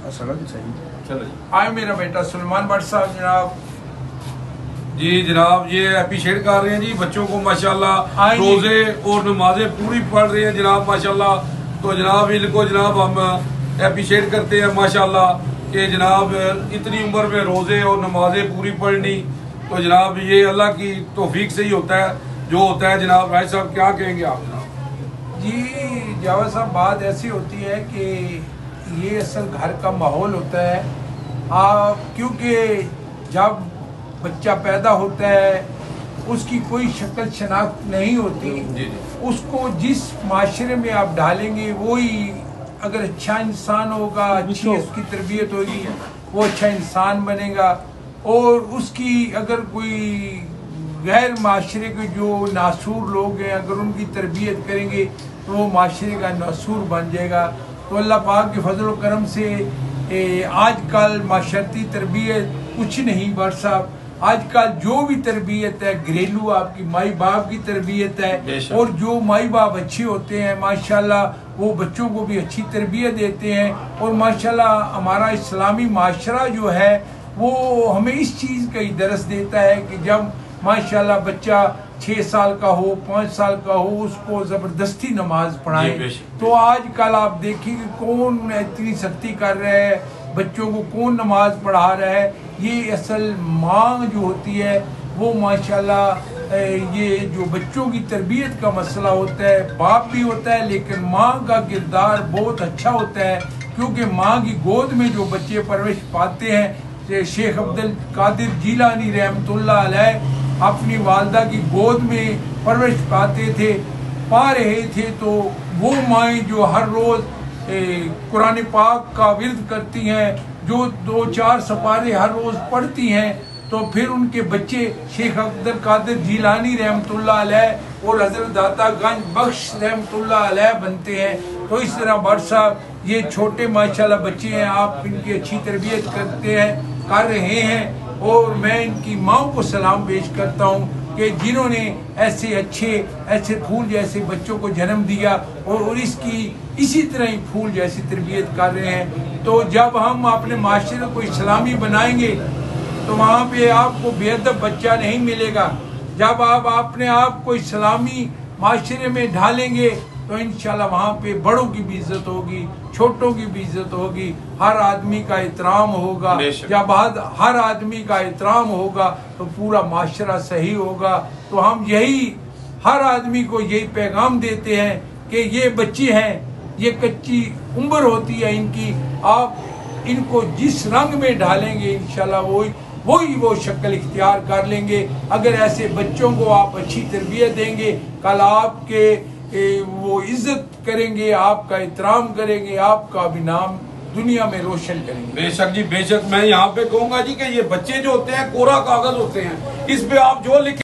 चलो आए मेरा बेटा सुलेमान भट्ट साहब जनाब जी जनाब, ये अप्रिशिएट कर रहे हैं जी बच्चों को माशाल्लाह, रोजे और नमाजें पूरी पढ़ रहे हैं जनाब माशाल्लाह। तो जनाब इनको जनाब हम अप्रिशिएट करते हैं माशाल्लाह कि जनाब इतनी उम्र में रोजे और नमाजें पूरी पढ़नी, तो जनाब ये अल्लाह की तौफीक से ही होता है जो होता है। जनाब भाई साहब क्या कहेंगे आप? जनाब जी जावेद साहब, बात ऐसी होती है कि ये असल घर का माहौल होता है। क्योंकि जब बच्चा पैदा होता है उसकी कोई शक्ल शनाख्त नहीं होती, उसको जिस माशरे में आप डालेंगे वही, अगर अच्छा इंसान होगा, अच्छी उसकी तरबियत होगी, वो अच्छा इंसान बनेगा। और उसकी अगर कोई गैर माशरे के जो नासूर लोग हैं, अगर उनकी तरबियत करेंगे तो वो माशरे का नासूर बन जाएगा। तो अल्लाह पाक के फजल व करम से आजकल माशरती तरबियत कुछ नहीं बर साहब, आजकल जो भी तरबियत है घरेलू आपकी माई बाप की तरबियत है, और जो माई बाप अच्छे होते हैं माशाल्लाह वो बच्चों को भी अच्छी तरबियत देते हैं। और माशाल्लाह हमारा इस्लामी माशरा जो है वो हमें इस चीज़ का ही दरस देता है कि जब माशाल्लाह बच्चा 6 साल का हो, 5 साल का हो, उसको ज़बरदस्ती नमाज पढ़ाए। तो आजकल आप देखिए कि कौन इतनी सख्ती कर रहा है, बच्चों को कौन नमाज पढ़ा रहा है। ये असल माँ जो होती है वो माशाल्लाह ये जो बच्चों की तरबियत का मसला होता है, बाप भी होता है लेकिन माँ का किरदार बहुत अच्छा होता है। क्योंकि माँ की गोद में जो बच्चे परवरिश पाते हैं, शेख अब्दुल कादिर जीलानी रहमतुल्लाह अलैह अपनी वालदा की गोद में परवरिश पा रहे थे, तो वो माएँ जो हर रोज़ कुरान पाक का विर्द करती हैं, जो 2-4 सपारे हर रोज़ पढ़ती हैं, तो फिर उनके बच्चे शेख अब्दुल कादिर जीलानी रहमतुल्लाह अलैह और हज़रत दाता गंज बख्श रहमतुल्लाह अलैह बनते हैं। तो इस तरह भट्ट साहब ये छोटे माशाल्लाह बच्चे हैं, आप इनकी अच्छी तरबियत कर रहे हैं। और मैं इनकी माँ को सलाम पेश करता हूँ कि जिन्होंने ऐसे फूल जैसे बच्चों को जन्म दिया और इसकी इसी तरह ही फूल जैसी तरबियत कर रहे हैं। तो जब हम अपने माशरे को इस्लामी बनाएंगे तो वहाँ पे आपको बेअदब बच्चा नहीं मिलेगा। जब आप अपने आप को इस्लामी माशरे में ढालेंगे तो इंशाल्लाह वहाँ पे बड़ों की भी इज्जत होगी, छोटों की भी इज्जत होगी, हर आदमी का एहतराम होगा। जब हर आदमी का एहतराम होगा तो पूरा माशरा सही होगा। तो हम यही हर आदमी को यही पैगाम देते हैं कि ये बच्चे हैं, ये कच्ची उम्र होती है इनकी, आप इनको जिस रंग में ढालेंगे इंशाल्लाह वही वो शक्ल इख्तियार कर लेंगे। अगर ऐसे बच्चों को आप अच्छी तरबियत देंगे, कल आपके वो इज्जत करेंगे, आपका एहतराम करेंगे, आपका भी नाम दुनिया में रोशन करेंगे। बेशक जी बेशक। मैं यहाँ पे कहूँगा जी कि ये बच्चे जो होते हैं कोरा कागज होते हैं, इस पे आप जो लिखे